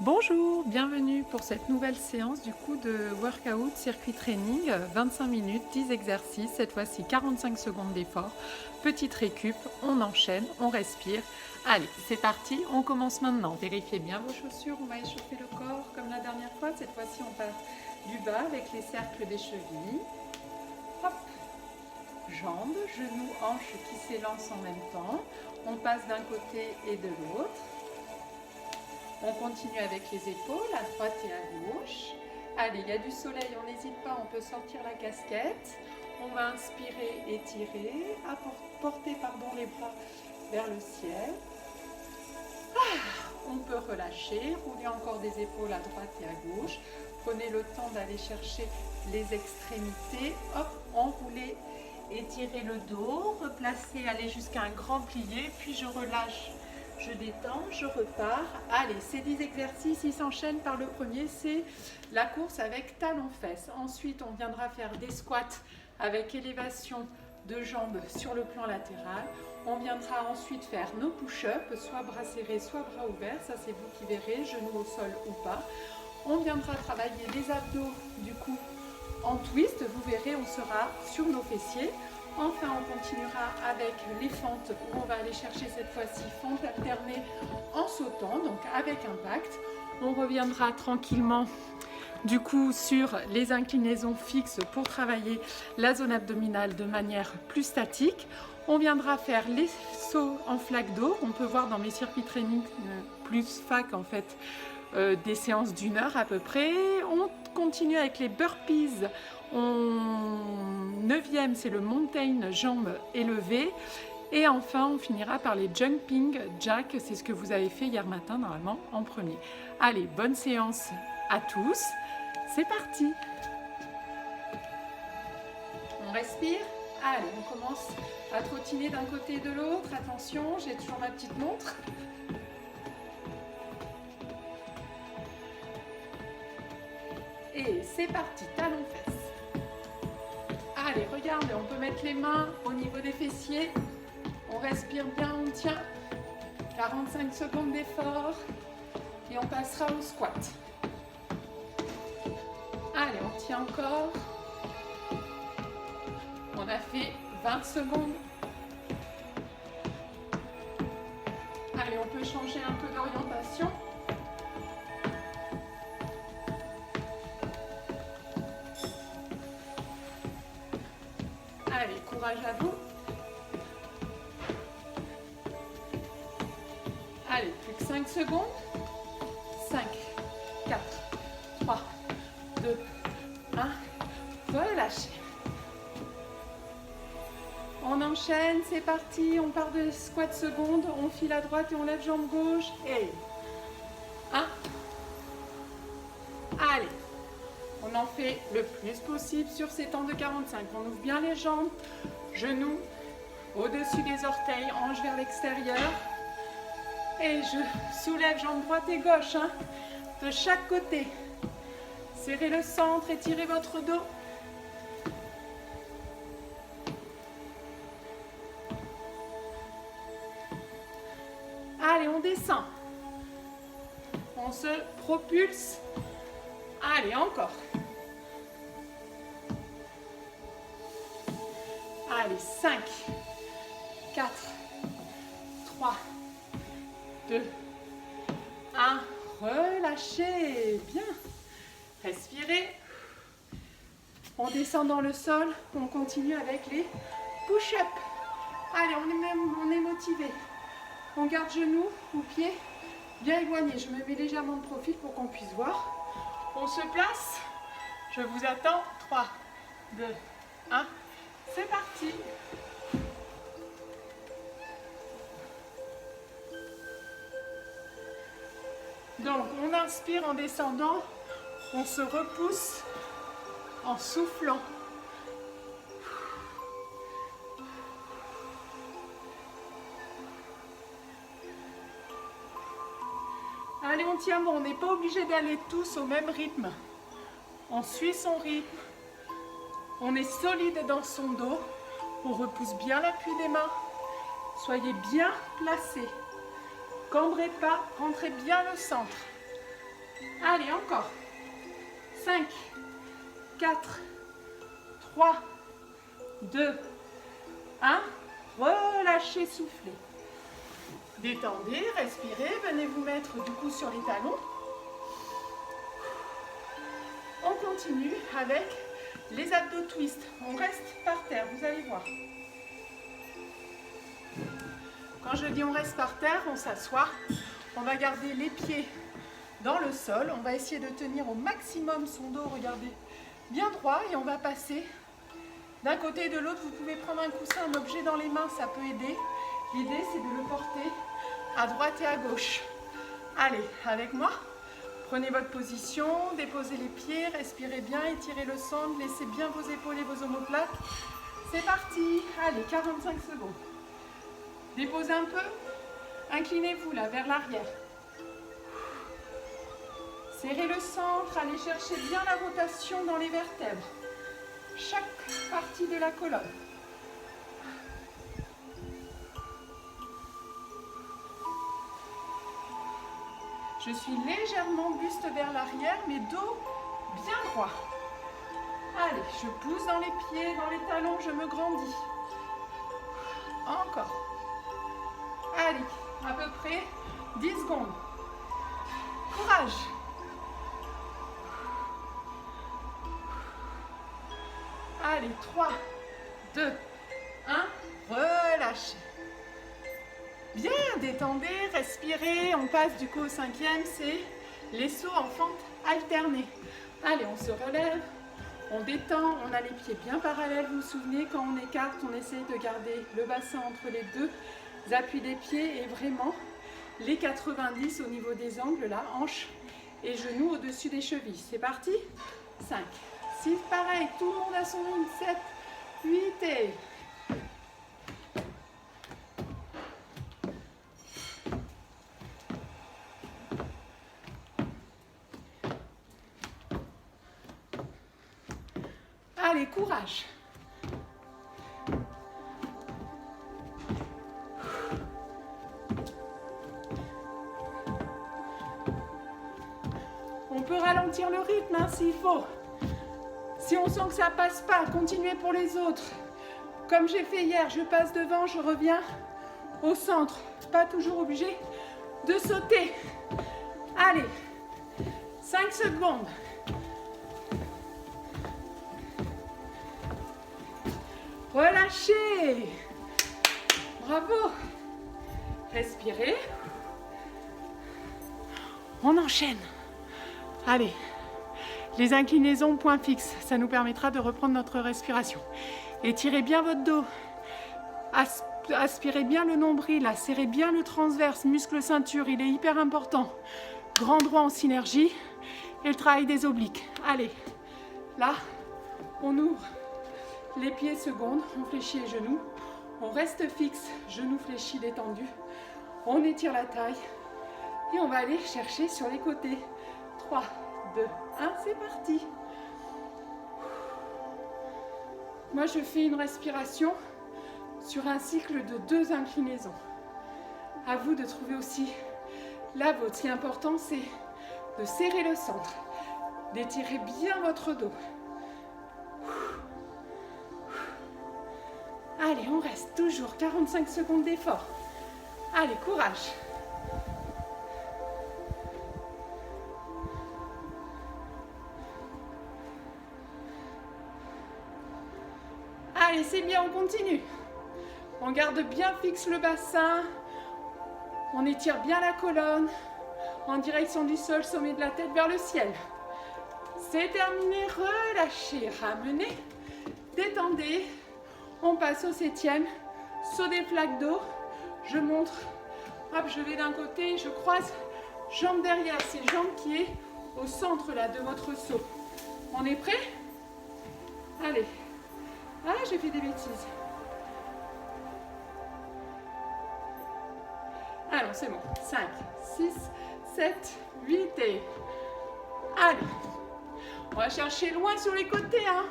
Bonjour, bienvenue pour cette nouvelle séance de workout circuit training, 25 minutes, 10 exercices, cette fois-ci 45 secondes d'effort, petite récup, on enchaîne, on respire. Allez, c'est parti, on commence maintenant. Vérifiez bien vos chaussures, on va échauffer le corps comme la dernière fois. Cette fois-ci, on part du bas avec les cercles des chevilles. Hop, jambes, genoux, hanches qui s'élancent en même temps. On passe d'un côté et de l'autre. On continue avec les épaules à droite et à gauche. Allez, il y a du soleil, on n'hésite pas, on peut sortir la casquette. On va inspirer, étirer, porter les bras vers le ciel. On peut relâcher, rouler encore des épaules à droite et à gauche. Prenez le temps d'aller chercher les extrémités. Hop, enrouler, étirer le dos, replacer, aller jusqu'à un grand plié, puis je relâche. Je détends, je repars. Allez, ces 10 exercices, ils s'enchaînent par le premier, c'est la course avec talons-fesses. Ensuite, on viendra faire des squats avec élévation de jambes sur le plan latéral. On viendra ensuite faire nos push-ups, soit bras serrés, soit bras ouverts. Ça, c'est vous qui verrez, genoux au sol ou pas. On viendra travailler les abdos, du coup, en twist. Vous verrez, on sera sur nos fessiers. Enfin, on continuera avec les fentes où on va aller chercher cette fois-ci fente alternée en sautant, donc avec impact. On reviendra tranquillement du coup sur les inclinaisons fixes pour travailler la zone abdominale de manière plus statique. On viendra faire les sauts en flaque d'eau. On peut voir dans mes circuits training plus fac en fait des séances d'1 heure à peu près. On continue avec les burpees. 9e, c'est le mountain jambes élevées. Et enfin, on finira par les jumping jack. C'est ce que vous avez fait hier matin, normalement, en premier. Allez, bonne séance à tous. C'est parti. On respire. Allez, on commence à trottiner d'un côté et de l'autre. Attention, j'ai toujours ma petite montre. Et c'est parti, talons-fesses. Allez, regardez, on peut mettre les mains au niveau des fessiers. On respire bien, on tient. 45 secondes d'effort. Et on passera au squat. Allez, on tient encore. On a fait 20 secondes. Allez, on peut changer un peu d'orientation. Allez, courage à vous. Allez, plus que 5 secondes. 5, 4, 3, 2, 1. Relâchez. On enchaîne, c'est parti. On part de squat seconde. On file à droite et on lève jambe gauche. Et 1. Allez. On en fait le plus possible sur ces temps de 45. On ouvre bien les jambes, genoux au-dessus des orteils, hanches vers l'extérieur. Et je soulève jambe droite et gauche, de chaque côté. Serrez le centre, étirez votre dos. Allez, on descend. On se propulse. Allez, encore. Allez, 5, 4, 3, 2, 1. Relâchez. Bien. Respirez. On descend dans le sol. On continue avec les push-ups. Allez, on est motivé. On garde genoux ou pieds bien éloignés. Je me mets légèrement de profil pour qu'on puisse voir. On se place. Je vous attends. 3, 2, 1. C'est parti. Donc, on inspire en descendant. On se repousse en soufflant. Allez, on tient bon. On n'est pas obligé d'aller tous au même rythme. On suit son rythme. On est solide dans son dos. On repousse bien l'appui des mains. Soyez bien placés. Cambrez pas, rentrez bien le centre. Allez, encore. 5, 4, 3, 2, 1. Relâchez, soufflez. Détendez, respirez. Venez vous mettre du coup sur les talons. On continue avec les abdos twist. On reste par terre, vous allez voir. Quand je dis on reste par terre, on s'assoit. On va garder les pieds dans le sol. On va essayer de tenir au maximum son dos, regardez, bien droit. Et on va passer d'un côté et de l'autre. Vous pouvez prendre un coussin, un objet dans les mains, ça peut aider. L'idée, c'est de le porter à droite et à gauche. Allez, avec moi. Prenez votre position, déposez les pieds, respirez bien, étirez le centre, laissez bien vos épaules et vos omoplates. C'est parti. Allez, 45 secondes. Déposez un peu. Inclinez-vous là vers l'arrière. Serrez le centre, allez chercher bien la rotation dans les vertèbres. Chaque partie de la colonne. Je suis légèrement buste vers l'arrière, mais dos bien droit. Allez, je pousse dans les pieds, dans les talons, je me grandis. Encore. Allez, à peu près 10 secondes. Courage. Allez, 3, 2, 1, relâchez. Bien, détendez, respirez. On passe du coup au 5e, c'est les sauts en fente alternée. Allez, on se relève, on détend, on a les pieds bien parallèles. Vous vous souvenez, quand on écarte, on essaye de garder le bassin entre les deux appuis des pieds et vraiment les 90 au niveau des angles, là, hanches et genoux au-dessus des chevilles. C'est parti. 5, 6, pareil, tout le monde à son rythme. 7, 8 et... Allez, courage. On peut ralentir le rythme hein, s'il faut. Si on sent que ça passe pas, continuez pour les autres. Comme j'ai fait hier, je passe devant, je reviens au centre. Pas toujours obligé de sauter. Allez, 5 secondes. Relâchez. Bravo. Respirez. On enchaîne. Allez, les inclinaisons point fixe, ça nous permettra de reprendre notre respiration. Étirez bien votre dos. Aspirez bien le nombril, serrez bien le transverse, muscle ceinture, il est hyper important. Grand droit en synergie et le travail des obliques. Allez, là, on ouvre les pieds secondes, on fléchit les genoux, on reste fixe, genoux fléchis, détendus. On étire la taille et on va aller chercher sur les côtés. 3, 2, 1, c'est parti. Moi, je fais une respiration sur un cycle de 2 inclinaisons. À vous de trouver aussi la vôtre. Ce qui est important, c'est de serrer le centre, d'étirer bien votre dos. Allez, on reste toujours 45 secondes d'effort. Allez, courage. Allez, c'est bien, on continue. On garde bien fixe le bassin. On étire bien la colonne. En direction du sol, sommet de la tête vers le ciel. C'est terminé, relâchez, ramenez, détendez. On passe au 7e, saut des flaques d'eau. Je montre, hop, je vais d'un côté, je croise, jambe derrière, c'est jambe qui est au centre là de votre saut. On est prêt? Allez. Ah, j'ai fait des bêtises. Alors, c'est bon. 5, 6, 7, 8 et... Allez. On va chercher loin sur les côtés, hein.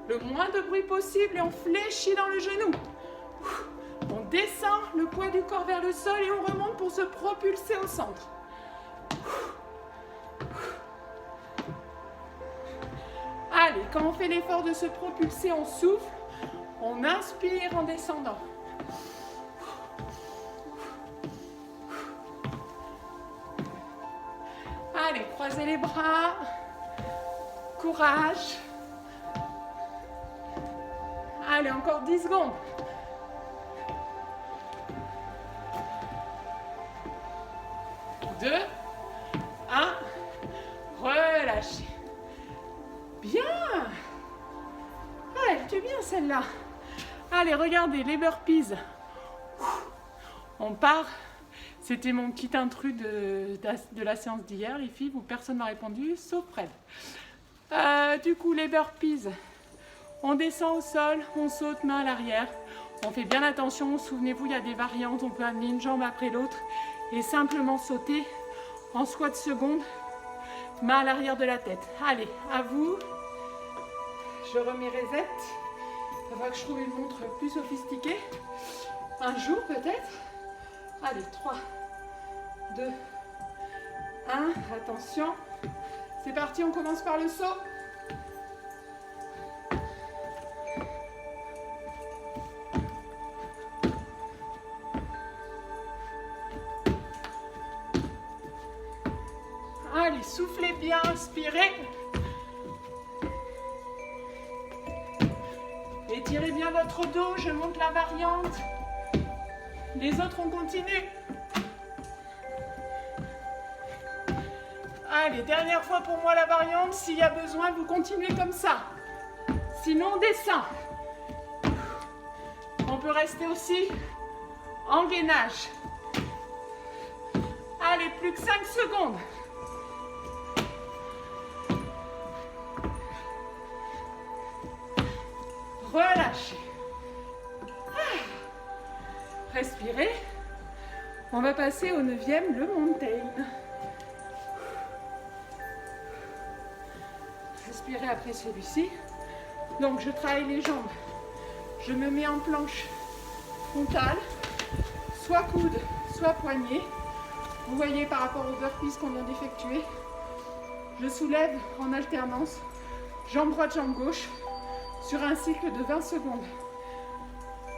Le moins de bruit possible et on fléchit dans le genou. On descend le poids du corps vers le sol et on remonte pour se propulser au centre. quand on fait l'effort de se propulser, on souffle, on inspire en descendant. Allez, croisez les bras. Courage. Allez, encore 10 secondes. 2, 1, relâchez. Bien. Elle était bien celle-là. Allez, regardez, les burpees. On part. C'était mon petit intrus de la séance d'hier, les filles, où personne n'a répondu, sauf Fred. Du coup, les burpees. On descend au sol, on saute main à l'arrière. On fait bien attention, souvenez-vous, il y a des variantes, on peut amener une jambe après l'autre et simplement sauter en squat seconde, main à l'arrière de la tête. Allez, à vous. Je remets reset. Il faudra que je trouve une montre plus sophistiquée. Un jour peut-être. Allez, 3, 2, 1. Attention. C'est parti, on commence par le saut. Allez, soufflez bien, inspirez. Étirez bien votre dos, je monte la variante. Les autres, on continue. Allez, dernière fois pour moi la variante. S'il y a besoin, vous continuez comme ça. Sinon, on descend. On peut rester aussi en gainage. Allez, plus que 5 secondes. Relâchez. Respirez. On va passer au 9e, le mountain. Respirez après celui-ci. Donc je travaille les jambes. Je me mets en planche frontale, soit coude, soit poignet. Vous voyez par rapport aux burpees qu'on vient d'effectuer. Je soulève en alternance, jambe droite, jambe gauche, sur un cycle de 20 secondes.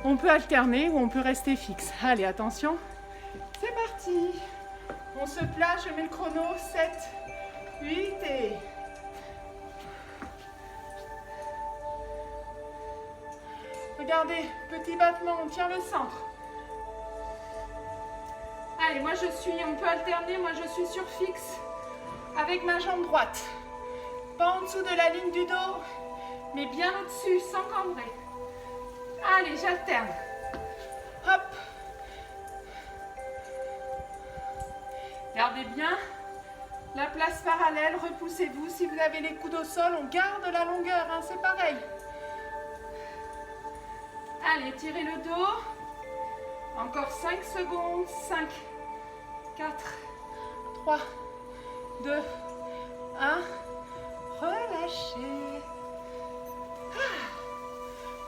On peut alterner ou on peut rester fixe. Allez, attention, c'est parti. On se place, je mets le chrono, 7, 8 et... Regardez, petit battement, on tient le centre. Allez, moi on peut alterner, moi je suis sur fixe avec ma jambe droite. Pas en dessous de la ligne du dos, mais bien au-dessus, sans cambrer. Allez, j'alterne. Hop. Gardez bien la place parallèle, repoussez-vous. Si vous avez les coudes au sol, on garde la longueur, hein, c'est pareil. Allez, tirez le dos. Encore 5 secondes. 5, 4, 3, 2, 1. Relâchez.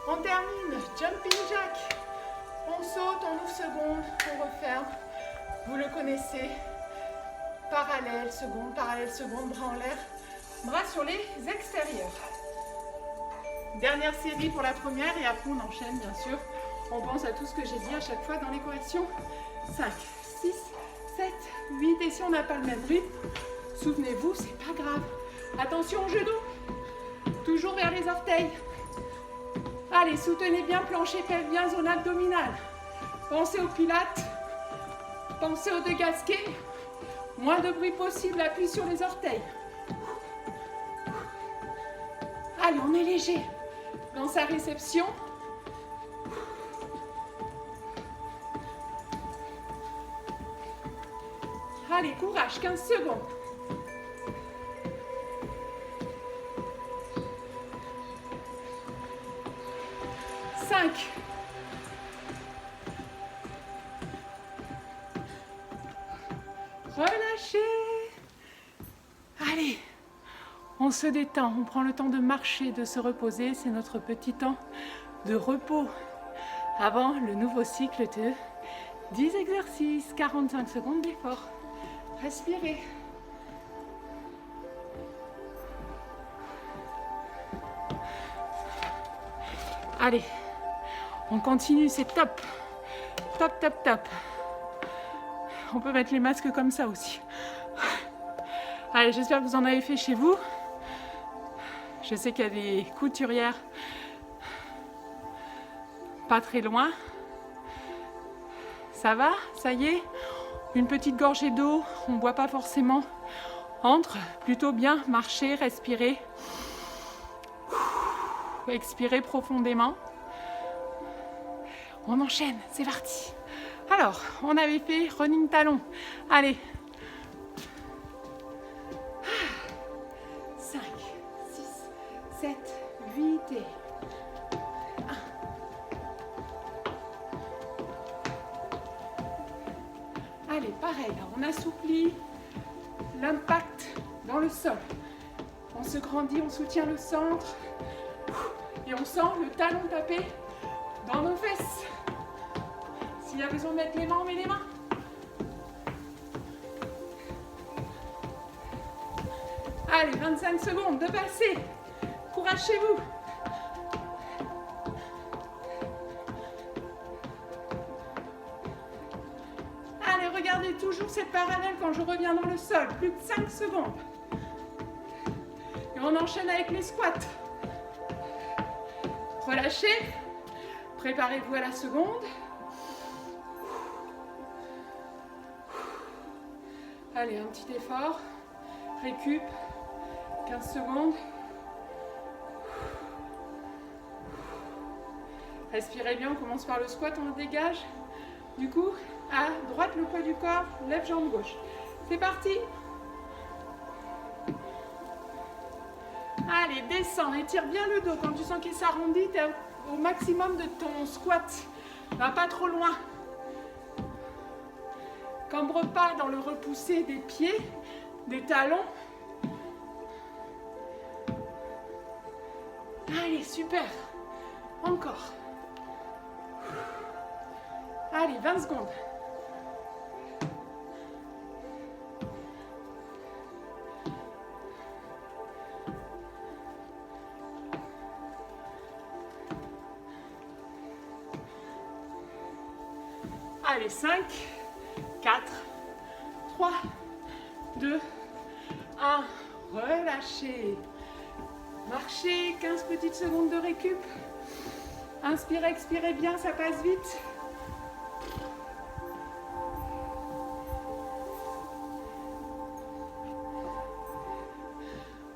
On termine. Jumping jack. On saute, on ouvre seconde, on referme. Vous le connaissez. Parallèle, seconde, bras en l'air. Bras sur les extérieurs. Dernière série pour la première et après on enchaîne bien sûr. On pense à tout ce que j'ai dit à chaque fois dans les corrections. 5, 6, 7, 8 et si on n'a pas le même rythme, souvenez-vous, c'est pas grave. Attention aux genoux, toujours vers les orteils. Allez, soutenez bien plancher pelvien, zone abdominale. Pensez aux pilates, pensez aux dégasqués. Moins de bruit possible, appui sur les orteils. Allez, on est léger. Dans sa réception. Allez, courage, 15 secondes. Relâchez. Allez, on se détend, on prend le temps de marcher, de se reposer. C'est notre petit temps de repos avant le nouveau cycle de 10 exercices, 45 secondes d'effort. Respirez. Allez, on continue, c'est top. Top, top, top. On peut mettre les masques comme ça aussi. Allez, j'espère que vous en avez fait chez vous. Je sais qu'il y a des couturières pas très loin. Ça va? Ça y est? Une petite gorgée d'eau, on ne boit pas forcément. Entre, plutôt bien, marcher, respirer. Expirer profondément. On enchaîne, c'est parti. Alors, on avait fait running talon. Allez. 5, 6, 7, 8 et 1. Allez, pareil, on assouplit l'impact dans le sol. On se grandit, on soutient le centre. Et on sent le talon taper dans nos fesses. S'il y a besoin de mettre les mains, on met les mains. Allez, 25 secondes de passer. Courage chez vous. Allez, regardez toujours cette parallèle quand je reviens dans le sol. Plus de 5 secondes. Et on enchaîne avec les squats. Relâchez. Préparez-vous à la seconde. Allez, un petit effort. Récup. 15 secondes. Respirez bien, on commence par le squat, on le dégage. Du coup, à droite le poids du corps, lève jambe gauche. C'est parti. Allez, descends, étire bien le dos. Quand tu sens qu'il s'arrondit, tu es au maximum de ton squat. Va pas trop loin. Cambre pas dans le repoussé des pieds, des talons. Allez, super. Encore. Allez, 20 secondes. Allez, 5, 4, 3, 2, 1. Relâchez. Marchez, 15 petites secondes de récup. Inspirez, expirez bien, ça passe vite.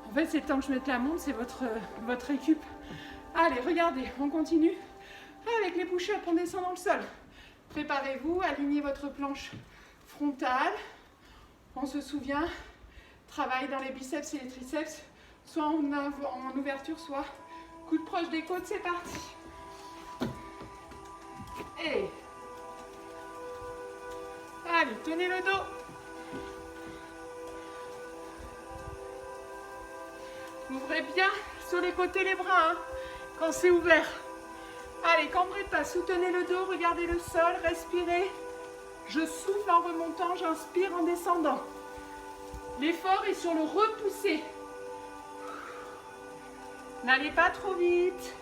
En fait, c'est le temps que je mette la montre, c'est votre récup. Allez, regardez, on continue. Avec les push-ups, on descend dans le sol. Préparez-vous, alignez votre planche frontale. On se souvient, travail dans les biceps et les triceps, soit en ouverture, soit coude proche des côtes, c'est parti. Et allez, tenez le dos. Ouvrez bien sur les côtés les bras, hein, quand c'est ouvert. Allez, cambrez pas, soutenez le dos, regardez le sol, respirez. Je souffle en remontant, j'inspire en descendant. L'effort est sur le repoussé. N'allez pas trop vite.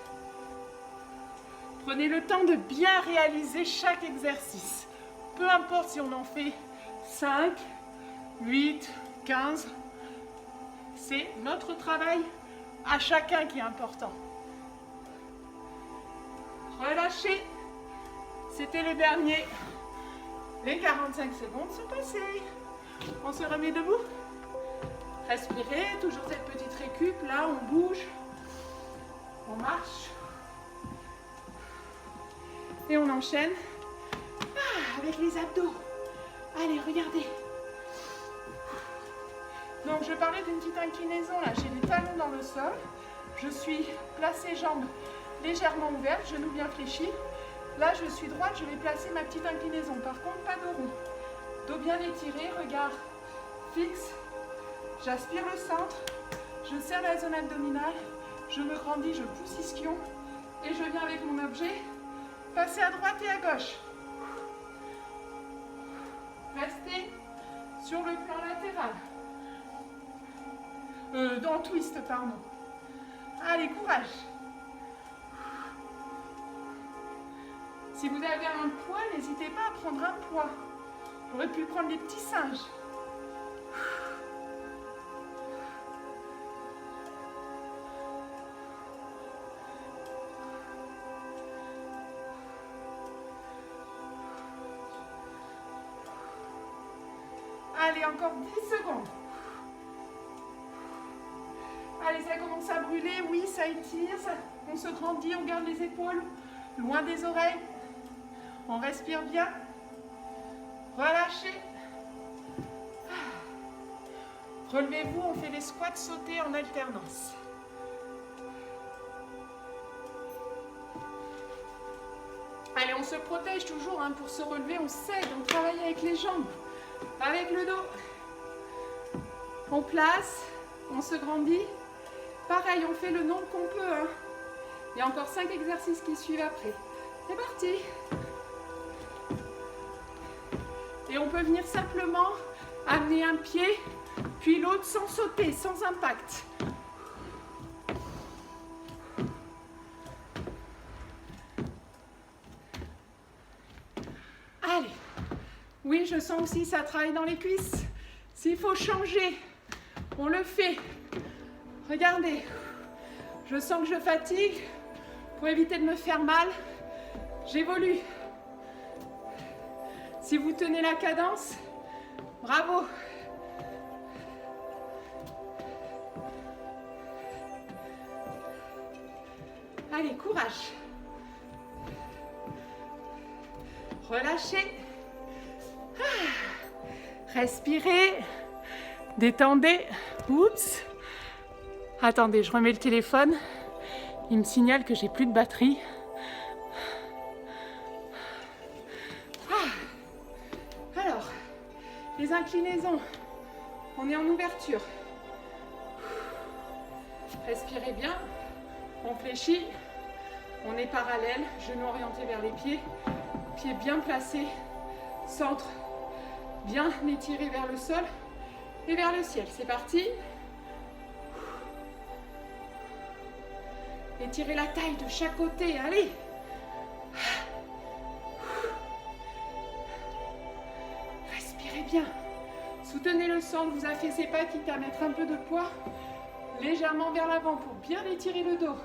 Prenez le temps de bien réaliser chaque exercice. Peu importe si on en fait 5, 8, 15. C'est notre travail à chacun qui est important. Relâchez. C'était le dernier. Les 45 secondes sont passées. On se remet debout. Respirez, toujours cette petite récup. Là, on bouge. On marche. Et on enchaîne avec les abdos. Allez, regardez. Donc, je parlais d'une petite inclinaison. Là, j'ai les talons dans le sol. Je suis placée jambes légèrement ouvertes, genoux bien fléchis. Là, je suis droite, je vais placer ma petite inclinaison. Par contre, pas de rond. Dos bien étiré, regard fixe. J'aspire le centre. Je serre la zone abdominale. Je me grandis, je pousse ischion. Et je viens avec mon objet passer à droite et à gauche. Restez sur le plan latéral. Dans le twist, pardon. Allez, courage. Si vous avez un poids, n'hésitez pas à prendre un poids. J'aurais pu prendre les petits singes. Allez, encore 10 secondes. Allez, ça commence à brûler. Oui, ça étire. On se grandit, on garde les épaules loin des oreilles. On respire bien. Relâchez. Relevez-vous, on fait les squats sautés en alternance. Allez, on se protège toujours hein, pour se relever. On s'aide, on travaille avec les jambes, avec le dos. On place, on se grandit. Pareil, on fait le nombre qu'on peut. Hein. Il y a encore 5 exercices qui suivent après. C'est parti. Et on peut venir simplement amener un pied, puis l'autre sans sauter, sans impact. Allez. Oui, je sens aussi ça travaille dans les cuisses. S'il faut changer, on le fait. Regardez, je sens que je fatigue. Pour éviter de me faire mal, j'évolue. Si vous tenez la cadence, bravo. Allez, courage. Relâchez. Respirez. Détendez. Oups. Attendez, je remets le téléphone. Il me signale que j'ai plus de batterie. Alors, les inclinaisons. On est en ouverture. Respirez bien. On fléchit. On est parallèle. Genoux orientés vers les pieds. Pieds bien placés. Centre bien étiré vers le sol et vers le ciel. C'est parti. Étirez la taille de chaque côté. Allez. Respirez bien. Soutenez le centre. Vous affaissez pas, quitte à mettre un peu de poids légèrement vers l'avant pour bien étirer le dos.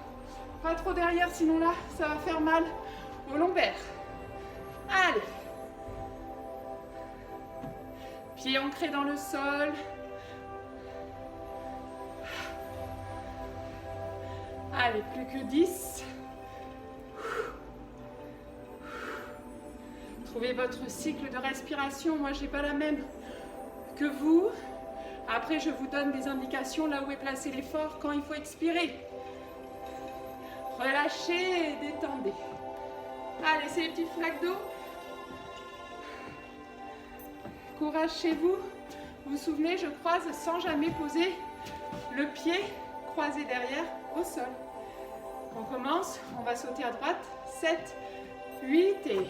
Pas trop derrière, sinon là, ça va faire mal au lombaire. Allez. Pieds ancrés dans le sol. Allez, plus que 10. Trouvez votre cycle de respiration. Moi, je n'ai pas la même que vous. Après, je vous donne des indications là où est placé l'effort, quand il faut expirer. Relâchez et détendez. Allez, c'est les petites flaques d'eau. Courage chez vous. Vous vous souvenez, je croise sans jamais poser le pied croisé derrière au sol. On commence, on va sauter à droite. 7, 8 et...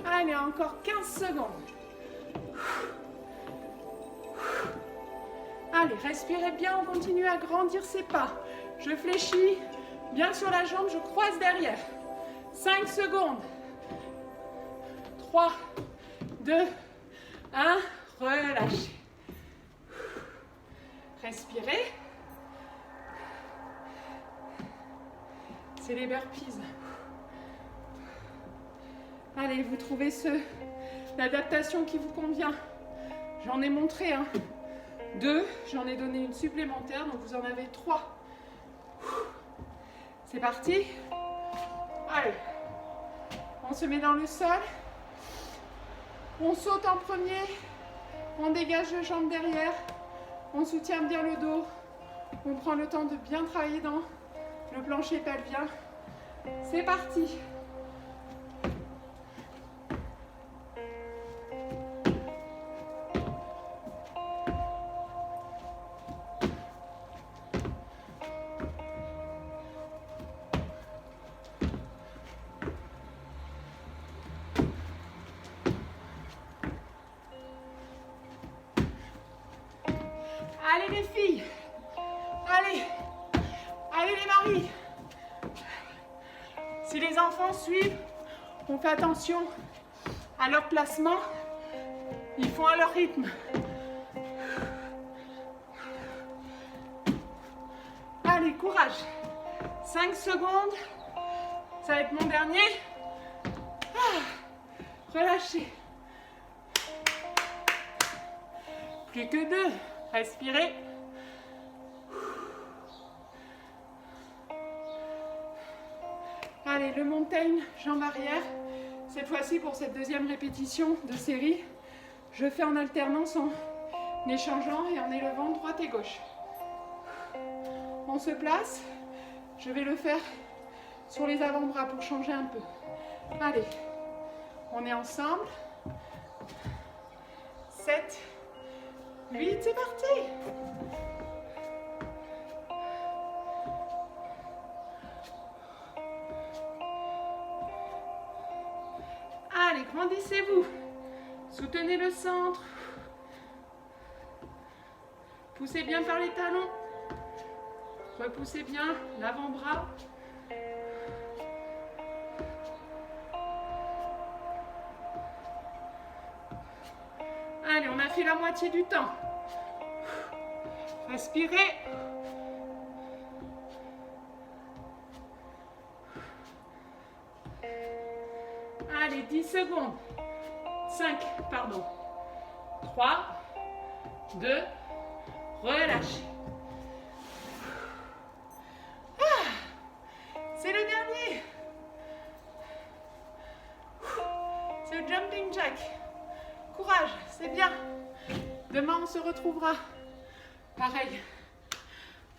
Allez, encore 15 secondes. Allez, respirez bien, on continue à grandir ses pas. Je fléchis bien sur la jambe, je croise derrière. 5 secondes. 3, 2, 1, relâchez. Respirez. C'est les burpees. Allez, vous trouvez l'adaptation qui vous convient. J'en ai montré 2, j'en ai donné une supplémentaire, donc vous en avez 3. C'est parti. Allez, on se met dans le sol. On saute en premier. On dégage les jambes derrière. On soutient bien le dos. On prend le temps de bien travailler dans le plancher pelvien. C'est parti. Allez les maris. Si les enfants suivent, on fait attention à leur placement. Ils font à leur rythme. Allez, courage. 5 secondes. Ça va être mon dernier. Relâchez. Plus que 2. Respirez. Allez, le mountain, jambes arrière. Cette fois-ci, pour cette deuxième répétition de série, je fais en alternance en échangeant et en élevant droite et gauche. On se place. Je vais le faire sur les avant-bras pour changer un peu. Allez, on est ensemble. 7, 8, c'est parti. Allez, grandissez-vous. Soutenez le centre. Poussez bien par les talons. Repoussez bien l'avant-bras. Allez, on a fait la moitié du temps. Respirez. Allez, 10 secondes. 5, pardon. 3, 2, relâchez. C'est le dernier. C'est le jumping jack. Courage, c'est bien. Demain, on se retrouvera. Pareil.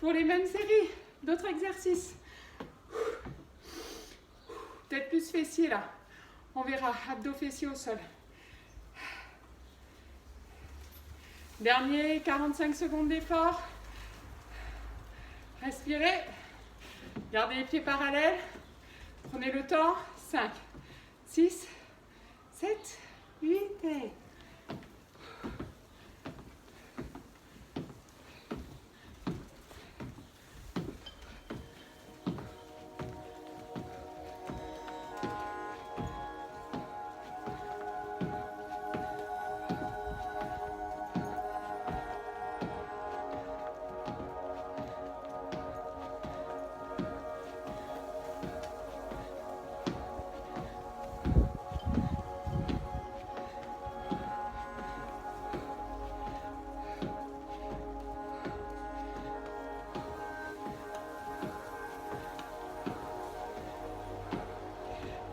Pour les mêmes séries, d'autres exercices. Peut-être plus fessiers là. On verra. Abdos fessiers au sol. Dernier, 45 secondes d'effort. Respirez. Gardez les pieds parallèles. Prenez le temps. 5, 6, 7, 8 et...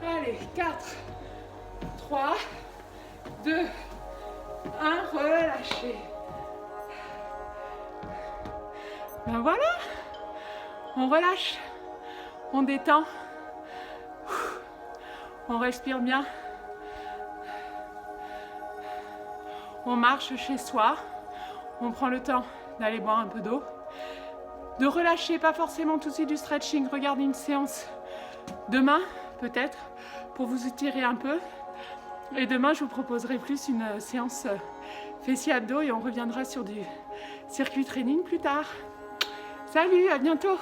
Allez, 4, 3, 2, 1, relâchez. Ben voilà, on relâche, on détend, on respire bien, on marche chez soi, on prend le temps d'aller boire un peu d'eau, de relâcher, pas forcément tout de suite du stretching. Regardez une séance demain, peut-être, pour vous étirer un peu. Et demain, je vous proposerai plus une séance fessiers abdos et on reviendra sur du circuit training plus tard. Salut, à bientôt!